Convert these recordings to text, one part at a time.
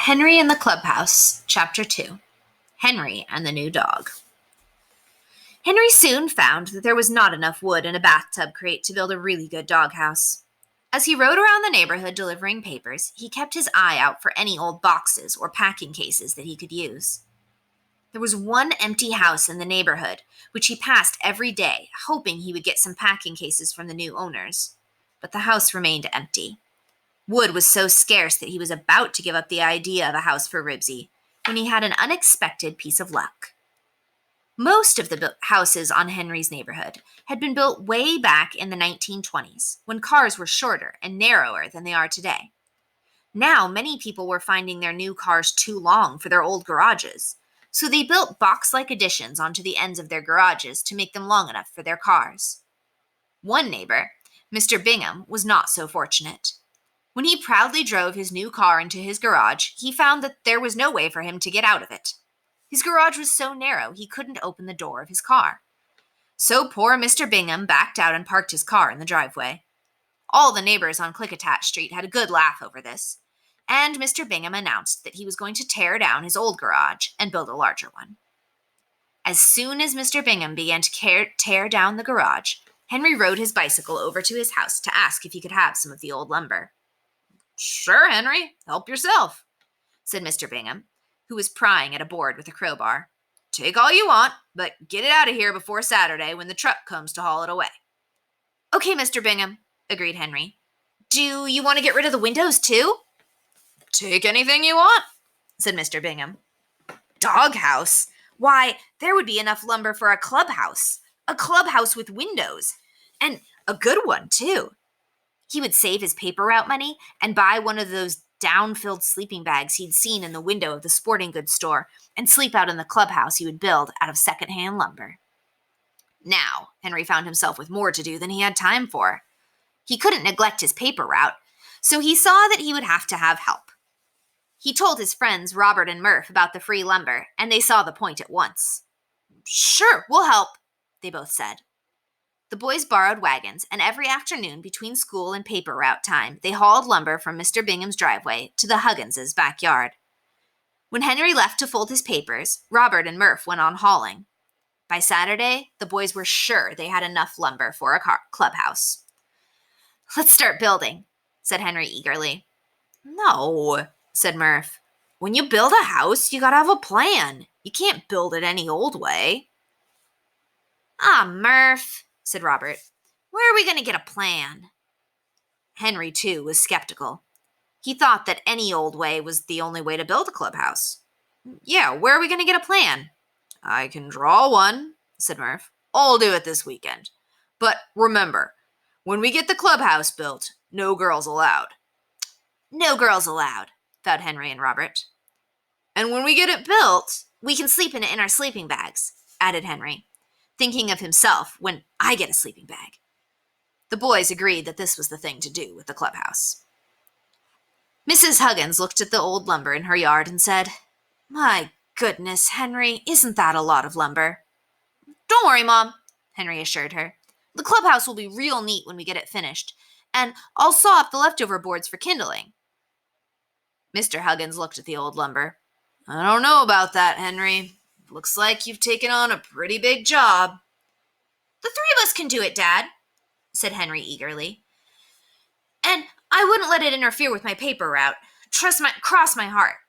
Henry in the Clubhouse, Chapter 2. Henry and the New Dog. Henry soon found that there was not enough wood in a bathtub crate to build a really good doghouse. As he rode around the neighborhood delivering papers, he kept his eye out for any old boxes or packing cases that he could use. There was one empty house in the neighborhood, which he passed every day, hoping he would get some packing cases from the new owners. But the house remained empty. Wood was so scarce that he was about to give up the idea of a house for Ribsy when he had an unexpected piece of luck. Most of the houses on Henry's neighborhood had been built way back in the 1920s, when cars were shorter and narrower than they are today. Now, many people were finding their new cars too long for their old garages, so they built box-like additions onto the ends of their garages to make them long enough for their cars. One neighbor, Mr. Bingham, was not so fortunate. When he proudly drove his new car into his garage, he found that there was no way for him to get out of it. His garage was so narrow he couldn't open the door of his car. So poor Mr. Bingham backed out and parked his car in the driveway. All the neighbors on Clickitat Street had a good laugh over this, and Mr. Bingham announced that he was going to tear down his old garage and build a larger one. As soon as Mr. Bingham began to tear down the garage, Henry rode his bicycle over to his house to ask if he could have some of the old lumber. "Sure, Henry, help yourself," said Mr. Bingham, who was prying at a board with a crowbar. "Take all you want, but get it out of here before Saturday when the truck comes to haul it away." "Okay, Mr. Bingham," agreed Henry. "Do you want to get rid of the windows, too?" "Take anything you want," said Mr. Bingham. "Doghouse? Why, there would be enough lumber for a clubhouse with windows, and a good one, too." He would save his paper route money and buy one of those down-filled sleeping bags he'd seen in the window of the sporting goods store and sleep out in the clubhouse he would build out of second-hand lumber. Now, Henry found himself with more to do than he had time for. He couldn't neglect his paper route, so he saw that he would have to have help. He told his friends Robert and Murph about the free lumber, and they saw the point at once. "Sure, we'll help," they both said. The boys borrowed wagons, and every afternoon between school and paper route time, they hauled lumber from Mr. Bingham's driveway to the Hugginses' backyard. When Henry left to fold his papers, Robert and Murph went on hauling. By Saturday, the boys were sure they had enough lumber for a clubhouse. "Let's start building," said Henry eagerly. "No," said Murph. "When you build a house, you gotta have a plan. You can't build it any old way." "Ah, Murph," said Robert. "Where are we going to get a plan?" Henry, too, was skeptical. He thought that any old way was the only way to build a clubhouse. "Yeah, where are we going to get a plan?" "I can draw one," said Murph. "I'll do it this weekend. But remember, when we get the clubhouse built, no girls allowed." "No girls allowed," vowed Henry and Robert. "And when we get it built, we can sleep in it in our sleeping bags," added Henry, thinking of himself when I get a sleeping bag. The boys agreed that this was the thing to do with the clubhouse. Mrs. Huggins looked at the old lumber in her yard and said, "My goodness, Henry, isn't that a lot of lumber?" "Don't worry, Mom," Henry assured her. "The clubhouse will be real neat when we get it finished, and I'll saw up the leftover boards for kindling." Mr. Huggins looked at the old lumber. "I don't know about that, Henry. Looks like you've taken on a pretty big job." "The three of us can do it, Dad," said Henry eagerly. "And I wouldn't let it interfere with my paper route. Cross my heart."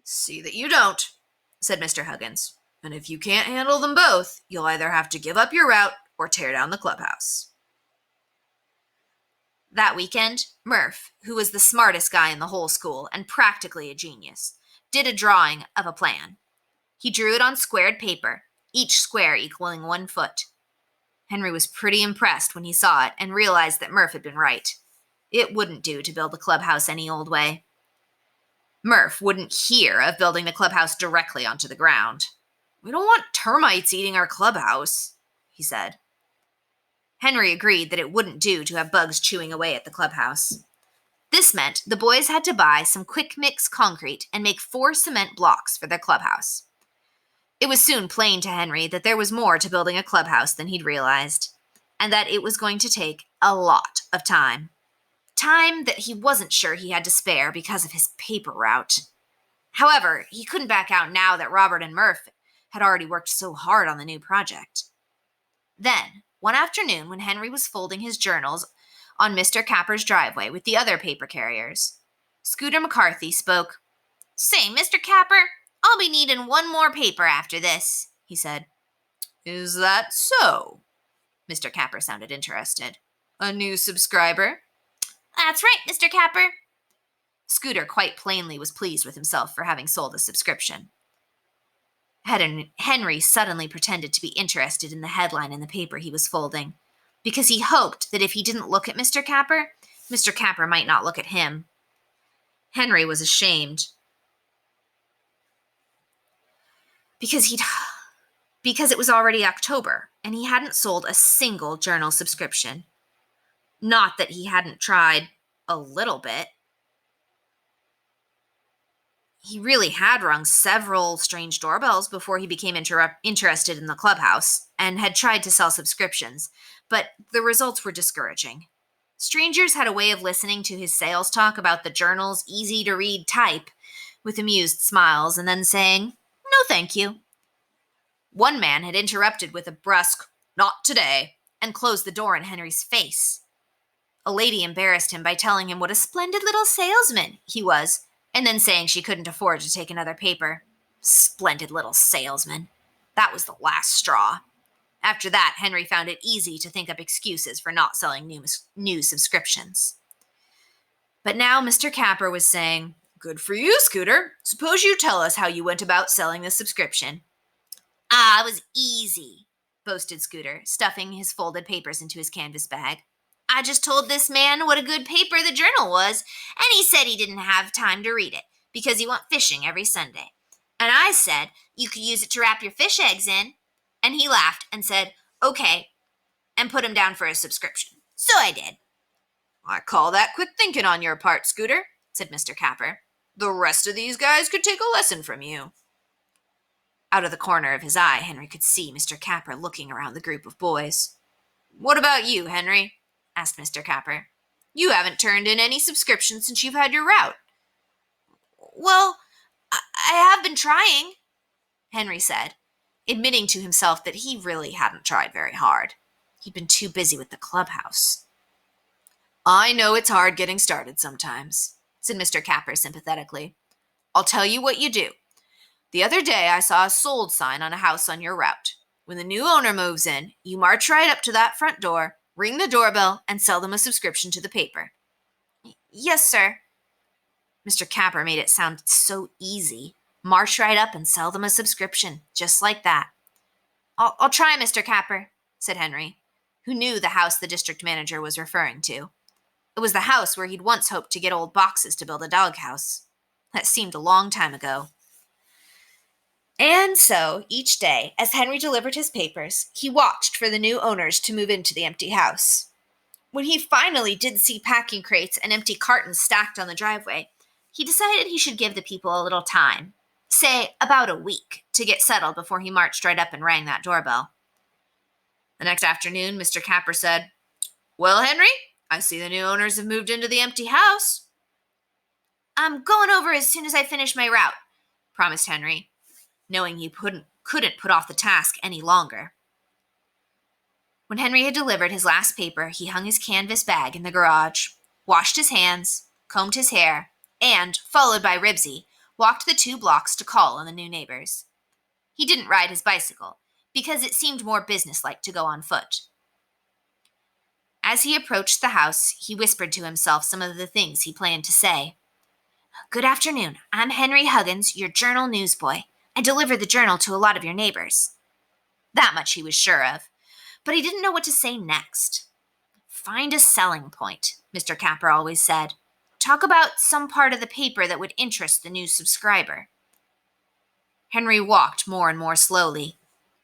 "See that you don't," said Mr. Huggins. "And if you can't handle them both, you'll either have to give up your route or tear down the clubhouse." That weekend, Murph, who was the smartest guy in the whole school and practically a genius, did a drawing of a plan. He drew it on squared paper, each square equaling 1 foot. Henry was pretty impressed when he saw it and realized that Murph had been right. It wouldn't do to build the clubhouse any old way. Murph wouldn't hear of building the clubhouse directly onto the ground. "We don't want termites eating our clubhouse," he said. Henry agreed that it wouldn't do to have bugs chewing away at the clubhouse. This meant the boys had to buy some quick-mix concrete and make 4 cement blocks for their clubhouse. It was soon plain to Henry that there was more to building a clubhouse than he'd realized, and that it was going to take a lot of time. time that he wasn't sure he had to spare because of his paper route. However, he couldn't back out now that Robert and Murph had already worked so hard on the new project. Then, one afternoon when Henry was folding his journals on Mr. Capper's driveway with the other paper carriers, Scooter McCarthy spoke. "Say, Mr. Capper, I'll be needing one more paper after this," he said. "Is that so?" Mr. Capper sounded interested. "A new subscriber?" "That's right, Mr. Capper." Scooter quite plainly was pleased with himself for having sold a subscription. Henry suddenly pretended to be interested in the headline in the paper he was folding, because he hoped that if he didn't look at Mr. Capper might not look at him. Henry was ashamed because it was already October and he hadn't sold a single journal subscription. Not that he hadn't tried a little bit. He really had rung several strange doorbells before he became interested in the Clubhouse and had tried to sell subscriptions, but the results were discouraging. Strangers had a way of listening to his sales talk about the journal's easy-to-read type with amused smiles and then saying, "No, thank you." One man had interrupted with a brusque, "Not today," and closed the door in Henry's face. A lady embarrassed him by telling him what a splendid little salesman he was, and then saying she couldn't afford to take another paper. Splendid little salesman. That was the last straw. After that, Henry found it easy to think up excuses for not selling new subscriptions. But now Mr. Capper was saying, "Good for you, Scooter. Suppose you tell us how you went about selling the subscription." "It was easy," boasted Scooter, stuffing his folded papers into his canvas bag. "I just told this man what a good paper the journal was, and he said he didn't have time to read it because he went fishing every Sunday. And I said you could use it to wrap your fish eggs in. And he laughed and said, okay, and put him down for a subscription. So I did." "I call that quick thinking on your part, Scooter," said Mr. Capper. "The rest of these guys could take a lesson from you." Out of the corner of his eye, Henry could see Mr. Capper looking around the group of boys. "What about you, Henry?" asked Mr. Capper. "You haven't turned in any subscriptions since you've had your route." "Well, I have been trying," Henry said, admitting to himself that he really hadn't tried very hard. He'd been too busy with the Clubhouse. "I know it's hard getting started sometimes," said Mr. Capper sympathetically. "I'll tell you what you do. The other day I saw a sold sign on a house on your route. When the new owner moves in, you march right up to that front door, ring the doorbell, and sell them a subscription to the paper." "Yes, sir." Mr. Capper made it sound so easy. March right up and sell them a subscription, just like that. I'll try, Mr. Capper," said Henry, who knew the house the district manager was referring to. It was the house where he'd once hoped to get old boxes to build a doghouse. That seemed a long time ago. And so, each day, as Henry delivered his papers, he watched for the new owners to move into the empty house. When he finally did see packing crates and empty cartons stacked on the driveway, he decided he should give the people a little time, say about a week, to get settled before he marched right up and rang that doorbell. The next afternoon, Mr. Capper said, "Well, Henry, I see the new owners have moved into the empty house." "I'm going over as soon as I finish my route," promised Henry, knowing he couldn't put off the task any longer. When Henry had delivered his last paper, he hung his canvas bag in the garage, washed his hands, combed his hair, and, followed by Ribsy, walked the 2 blocks to call on the new neighbors. He didn't ride his bicycle, because it seemed more businesslike to go on foot. As he approached the house, he whispered to himself some of the things he planned to say. "Good afternoon. I'm Henry Huggins, your journal newsboy. I deliver the journal to a lot of your neighbors." That much he was sure of, but he didn't know what to say next. "Find a selling point," Mr. Capper always said. "Talk about some part of the paper that would interest the new subscriber." Henry walked more and more slowly.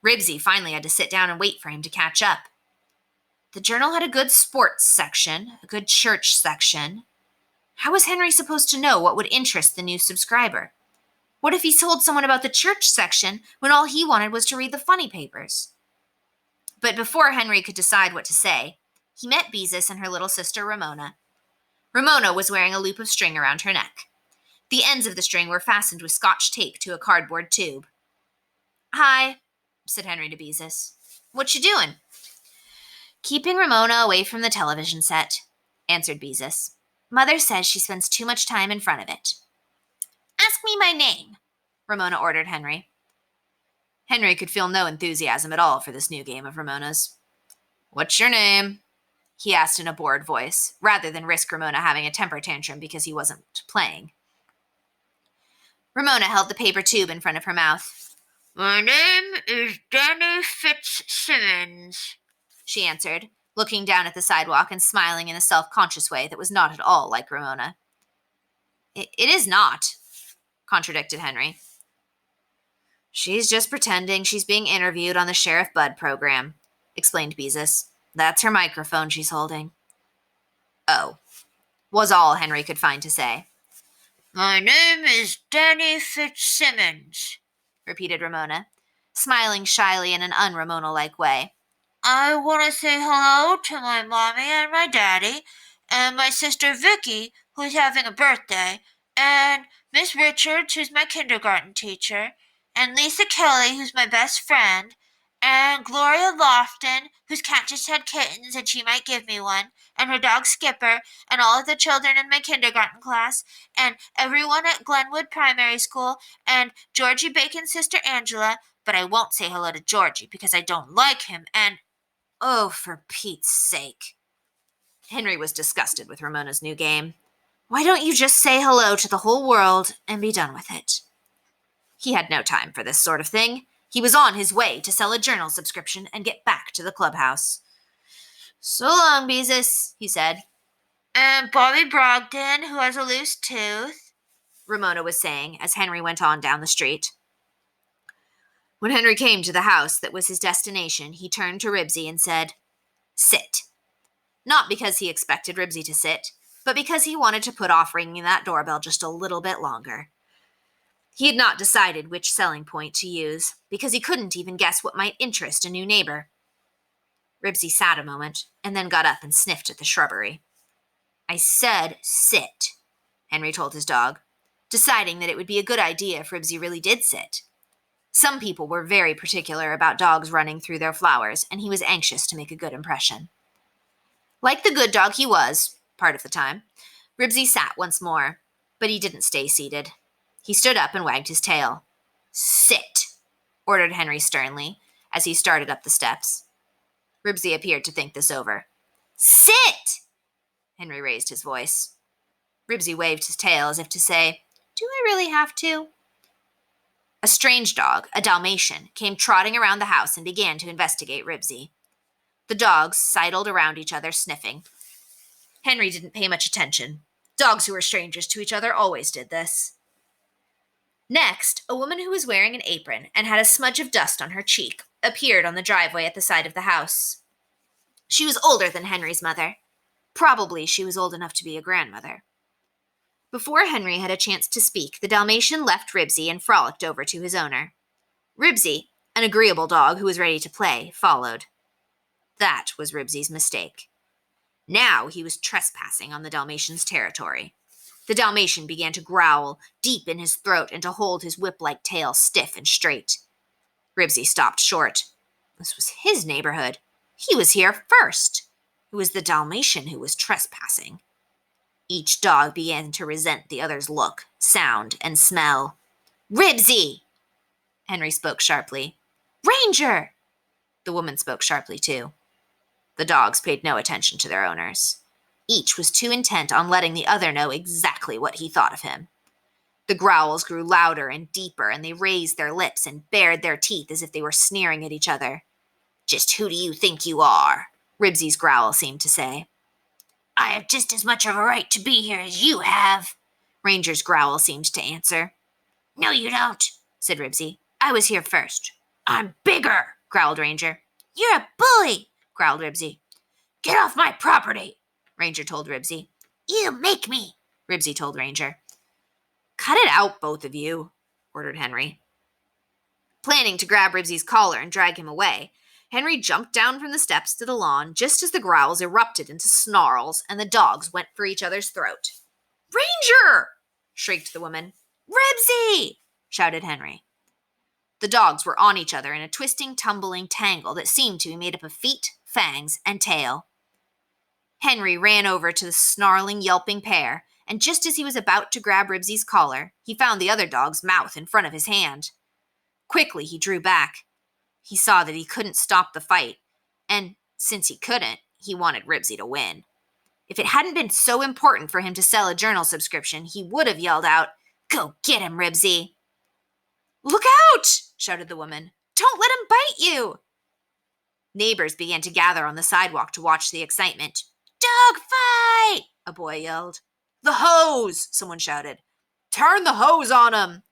Ribsy finally had to sit down and wait for him to catch up. The journal had a good sports section, a good church section. How was Henry supposed to know what would interest the new subscriber? What if he told someone about the church section when all he wanted was to read the funny papers? But before Henry could decide what to say, he met Beezus and her little sister Ramona. Ramona was wearing a loop of string around her neck. The ends of the string were fastened with Scotch tape to a cardboard tube. "Hi," said Henry to Beezus. "What you doing?" "Keeping Ramona away from the television set," answered Beezus. "Mother says she spends too much time in front of it." "Ask me my name," Ramona ordered Henry. Henry could feel no enthusiasm at all for this new game of Ramona's. "What's your name?" he asked in a bored voice, rather than risk Ramona having a temper tantrum because he wasn't playing. Ramona held the paper tube in front of her mouth. "My name is Danny Fitzsimmons," she answered, looking down at the sidewalk and smiling in a self-conscious way that was not at all like Ramona. It is not," contradicted Henry. "She's just pretending she's being interviewed on the Sheriff Bud program," explained Beezus. "That's her microphone she's holding." "Oh," was all Henry could find to say. "My name is Danny Fitzsimmons," repeated Ramona, smiling shyly in an un-Ramona-like way. "I want to say hello to my mommy and my daddy, and my sister Vicky, who's having a birthday, and Miss Richards, who's my kindergarten teacher, and Lisa Kelly, who's my best friend, and Gloria Lofton, whose cat just had kittens and she might give me one, and her dog Skipper, and all of the children in my kindergarten class, and everyone at Glenwood Primary School, and Georgie Bacon's sister Angela, but I won't say hello to Georgie because I don't like him, and—" "Oh, for Pete's sake." Henry was disgusted with Ramona's new game. "Why don't you just say hello to the whole world and be done with it?" He had no time for this sort of thing. He was on his way to sell a journal subscription and get back to the clubhouse. "So long, Beezus," he said. "And Bobby Brogdon, who has a loose tooth," Ramona was saying as Henry went on down the street. When Henry came to the house that was his destination, he turned to Ribsy and said, "Sit." Not because he expected Ribsy to sit, but because he wanted to put off ringing that doorbell just a little bit longer. He had not decided which selling point to use, because he couldn't even guess what might interest a new neighbor. Ribsy sat a moment, and then got up and sniffed at the shrubbery. "I said sit," Henry told his dog, deciding that it would be a good idea if Ribsy really did sit. Some people were very particular about dogs running through their flowers, and he was anxious to make a good impression. Like the good dog he was, part of the time, Ribsy sat once more, but he didn't stay seated. He stood up and wagged his tail. "Sit," ordered Henry sternly, as he started up the steps. Ribsy appeared to think this over. "Sit!" Henry raised his voice. Ribsy waved his tail as if to say, "Do I really have to?" A strange dog, a Dalmatian, came trotting around the house and began to investigate Ribsy. The dogs sidled around each other, sniffing. Henry didn't pay much attention. Dogs who were strangers to each other always did this. Next, a woman who was wearing an apron and had a smudge of dust on her cheek appeared on the driveway at the side of the house. She was older than Henry's mother. Probably she was old enough to be a grandmother. Before Henry had a chance to speak, the Dalmatian left Ribsy and frolicked over to his owner. Ribsy, an agreeable dog who was ready to play, followed. That was Ribsy's mistake. Now he was trespassing on the Dalmatian's territory. The Dalmatian began to growl deep in his throat and to hold his whip-like tail stiff and straight. Ribsy stopped short. This was his neighborhood. He was here first. It was the Dalmatian who was trespassing. Each dog began to resent the other's look, sound, and smell. "Ribsy!" Henry spoke sharply. "Ranger!" The woman spoke sharply too. The dogs paid no attention to their owners. Each was too intent on letting the other know exactly what he thought of him. The growls grew louder and deeper, and they raised their lips and bared their teeth as if they were sneering at each other. "Just who do you think you are?" Ribsy's growl seemed to say. "I have just as much of a right to be here as you have," Ranger's growl seemed to answer. "No, you don't," said Ribsy. "I was here first." "I'm bigger," growled Ranger. "You're a bully," growled Ribsy. "Get off my property," Ranger told Ribsy. "You make me," Ribsy told Ranger. "Cut it out, both of you," ordered Henry. Planning to grab Ribsy's collar and drag him away, Henry jumped down from the steps to the lawn just as the growls erupted into snarls and the dogs went for each other's throat. "Ranger!" shrieked the woman. "Ribsy!" shouted Henry. The dogs were on each other in a twisting, tumbling tangle that seemed to be made up of feet, fangs, and tail. Henry ran over to the snarling, yelping pair, and just as he was about to grab Ribsy's collar, he found the other dog's mouth in front of his hand. Quickly, he drew back. He saw that he couldn't stop the fight, and since he couldn't, he wanted Ribsy to win. If it hadn't been so important for him to sell a journal subscription, he would have yelled out, "Go get him, Ribsy!" "Look out!" shouted the woman. "Don't let him bite you!" Neighbors began to gather on the sidewalk to watch the excitement. "Dog fight!" a boy yelled. "The hose!" someone shouted. "Turn the hose on him!"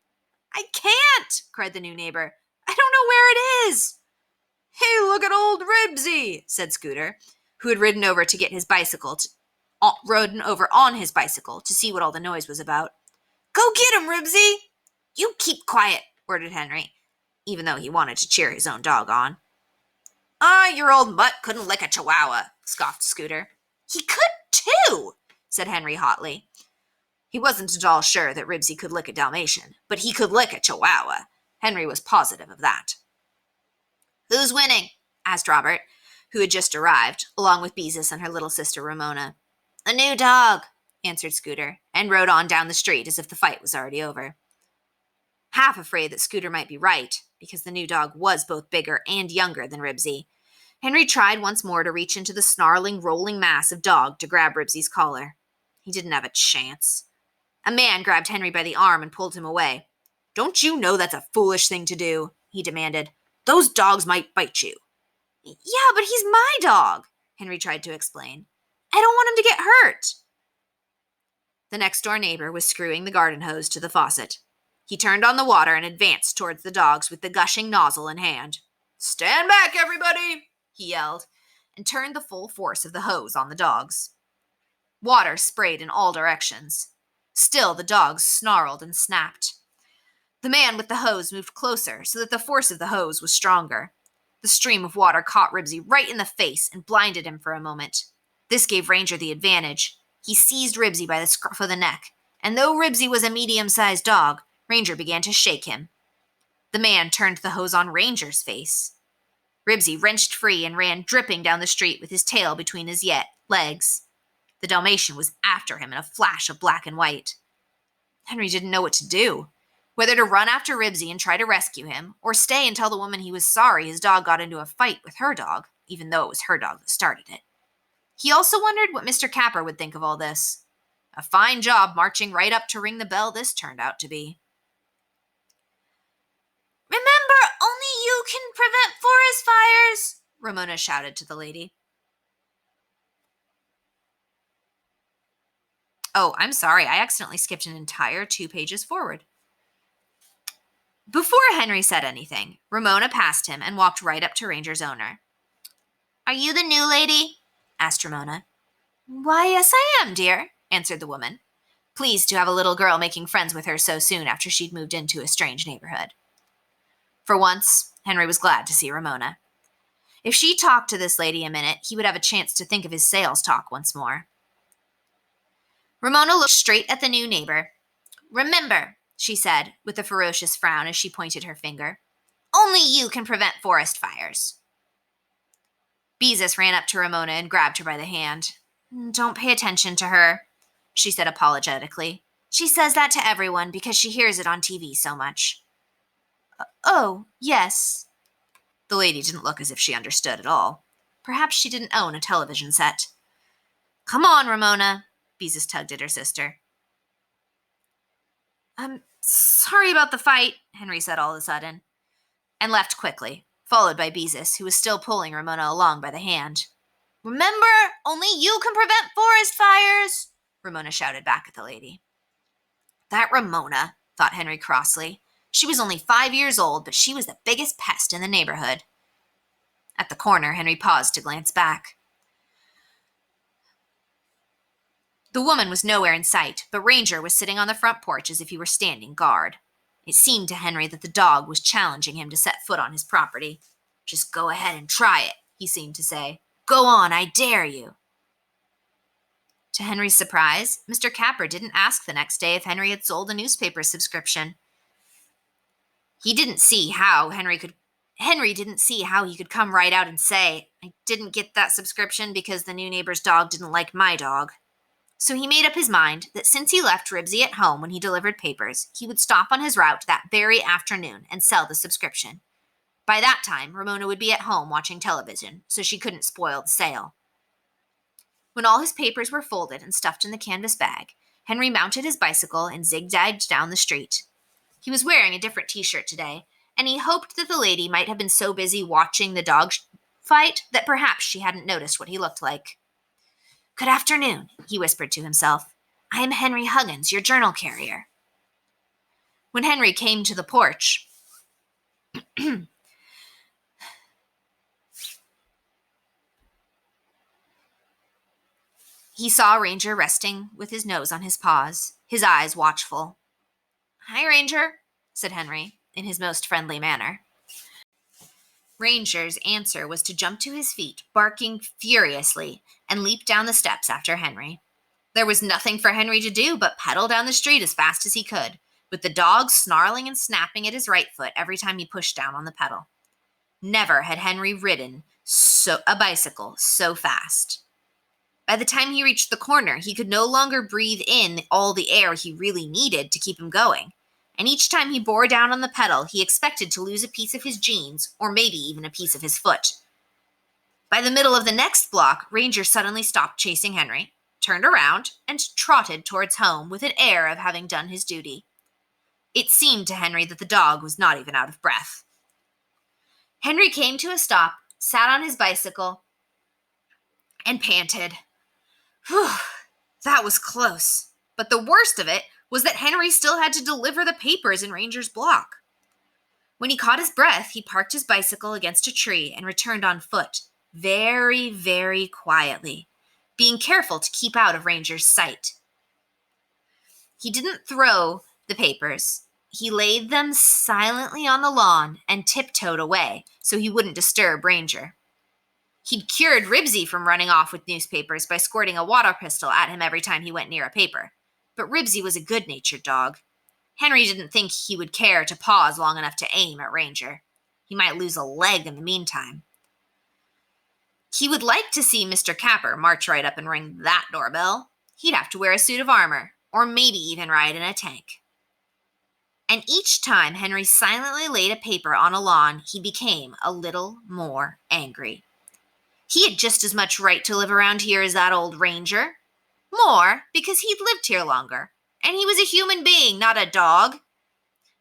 "I can't!" cried the new neighbor. "I don't know where it is." "Hey, look at old Ribsy!" said Scooter, who had ridden over on his bicycle to see what all the noise was about. "Go get him, Ribsy!" "You keep quiet," ordered Henry, even though he wanted to cheer his own dog on. Your old mutt couldn't lick a chihuahua," scoffed Scooter. "He could too," said Henry hotly. He wasn't at all sure that Ribsy could lick a Dalmatian, but he could lick a chihuahua. Henry was positive of that. "Who's winning?" asked Robert, who had just arrived, along with Beezus and her little sister Ramona. "A new dog," answered Scooter, and rode on down the street as if the fight was already over. Half afraid that Scooter might be right, because the new dog was both bigger and younger than Ribsy, Henry tried once more to reach into the snarling, rolling mass of dog to grab Ribsy's collar. He didn't have a chance. A man grabbed Henry by the arm and pulled him away. "Don't you know that's a foolish thing to do?" he demanded. "Those dogs might bite you." "Yeah, but he's my dog," Henry tried to explain. "I don't want him to get hurt." The next-door neighbor was screwing the garden hose to the faucet. He turned on the water and advanced towards the dogs with the gushing nozzle in hand. "Stand back, everybody!" he yelled, and turned the full force of the hose on the dogs. Water sprayed in all directions. Still, the dogs snarled and snapped. The man with the hose moved closer so that the force of the hose was stronger. The stream of water caught Ribsy right in the face and blinded him for a moment. This gave Ranger the advantage. He seized Ribsy by the scruff of the neck, and though Ribsy was a medium-sized dog, Ranger began to shake him. The man turned the hose on Ranger's face. Ribsy wrenched free and ran dripping down the street with his tail between his legs. The Dalmatian was after him in a flash of black and white. Henry didn't know what to do, whether to run after Ribsy and try to rescue him, or stay and tell the woman he was sorry his dog got into a fight with her dog, even though it was her dog that started it. He also wondered what Mr. Capper would think of all this. A fine job marching right up to ring the bell this turned out to be. "Remember, only you can prevent forest fires," Ramona shouted to the lady. "Oh, I'm sorry. I accidentally skipped an entire 2 pages forward." Before Henry said anything, Ramona passed him and walked right up to Ranger's owner. "Are you the new lady?" asked Ramona. "Why, yes, I am, dear," answered the woman, pleased to have a little girl making friends with her so soon after she'd moved into a strange neighborhood. For once, Henry was glad to see Ramona. If she talked to this lady a minute, he would have a chance to think of his sales talk once more. Ramona looked straight at the new neighbor. "Remember," she said, with a ferocious frown as she pointed her finger, "only you can prevent forest fires." Beezus ran up to Ramona and grabbed her by the hand. "Don't pay attention to her," she said apologetically. "She says that to everyone because she hears it on TV so much." "Oh, yes." The lady didn't look as if she understood at all. Perhaps she didn't own a television set. "Come on, Ramona," Beezus tugged at her sister. "I'm sorry about the fight," Henry said all of a sudden, and left quickly, followed by Beezus, who was still pulling Ramona along by the hand. "Remember, only you can prevent forest fires," Ramona shouted back at the lady. That Ramona, thought Henry crossly. She was only 5 years old, but she was the biggest pest in the neighborhood. At the corner, Henry paused to glance back. The woman was nowhere in sight, but Ranger was sitting on the front porch as if he were standing guard. It seemed to Henry that the dog was challenging him to set foot on his property. "Just go ahead and try it," he seemed to say. "Go on, I dare you." To Henry's surprise, Mr. Capper didn't ask the next day if Henry had sold a newspaper subscription. Henry didn't see how he could come right out and say, "I didn't get that subscription because the new neighbor's dog didn't like my dog." So he made up his mind that since he left Ribsy at home when he delivered papers, he would stop on his route that very afternoon and sell the subscription. By that time, Ramona would be at home watching television, so she couldn't spoil the sale. When all his papers were folded and stuffed in the canvas bag, Henry mounted his bicycle and zigzagged down the street. He was wearing a different t-shirt today, and he hoped that the lady might have been so busy watching the dog fight that perhaps she hadn't noticed what he looked like. "Good afternoon," he whispered to himself. "I am Henry Huggins, your journal carrier." When Henry came to the porch, he saw Ranger resting with his nose on his paws, his eyes watchful. "Hi, Ranger," said Henry, in his most friendly manner. Ranger's answer was to jump to his feet, barking furiously, and leap down the steps after Henry. There was nothing for Henry to do but pedal down the street as fast as he could, with the dog snarling and snapping at his right foot every time he pushed down on the pedal. Never had Henry ridden a bicycle so fast. By the time he reached the corner, he could no longer breathe in all the air he really needed to keep him going. And each time he bore down on the pedal, he expected to lose a piece of his jeans, or maybe even a piece of his foot. By the middle of the next block, Ranger suddenly stopped chasing Henry, turned around, and trotted towards home with an air of having done his duty. It seemed to Henry that the dog was not even out of breath. Henry came to a stop, sat on his bicycle, and panted. "Whew, that was close." But the worst of it was that Henry still had to deliver the papers in Ranger's block. When he caught his breath, he parked his bicycle against a tree and returned on foot, very, very quietly, being careful to keep out of Ranger's sight. He didn't throw the papers. He laid them silently on the lawn and tiptoed away so he wouldn't disturb Ranger. He'd cured Ribsy from running off with newspapers by squirting a water pistol at him every time he went near a paper. But Ribsy was a good-natured dog. Henry didn't think he would care to pause long enough to aim at Ranger. He might lose a leg in the meantime. He would like to see Mr. Capper march right up and ring that doorbell. He'd have to wear a suit of armor, or maybe even ride in a tank. And each time Henry silently laid a paper on a lawn, he became a little more angry. He had just as much right to live around here as that old Ranger. More, because he'd lived here longer, and he was a human being, not a dog.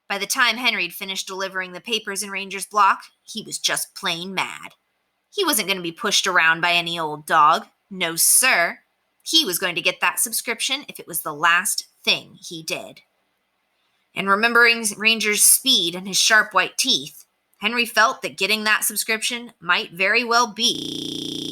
By the time Henry'd finished delivering the papers in Ranger's block, he was just plain mad. He wasn't going to be pushed around by any old dog. No, sir. He was going to get that subscription if it was the last thing he did. And remembering Ranger's speed and his sharp white teeth, Henry felt that getting that subscription might very well be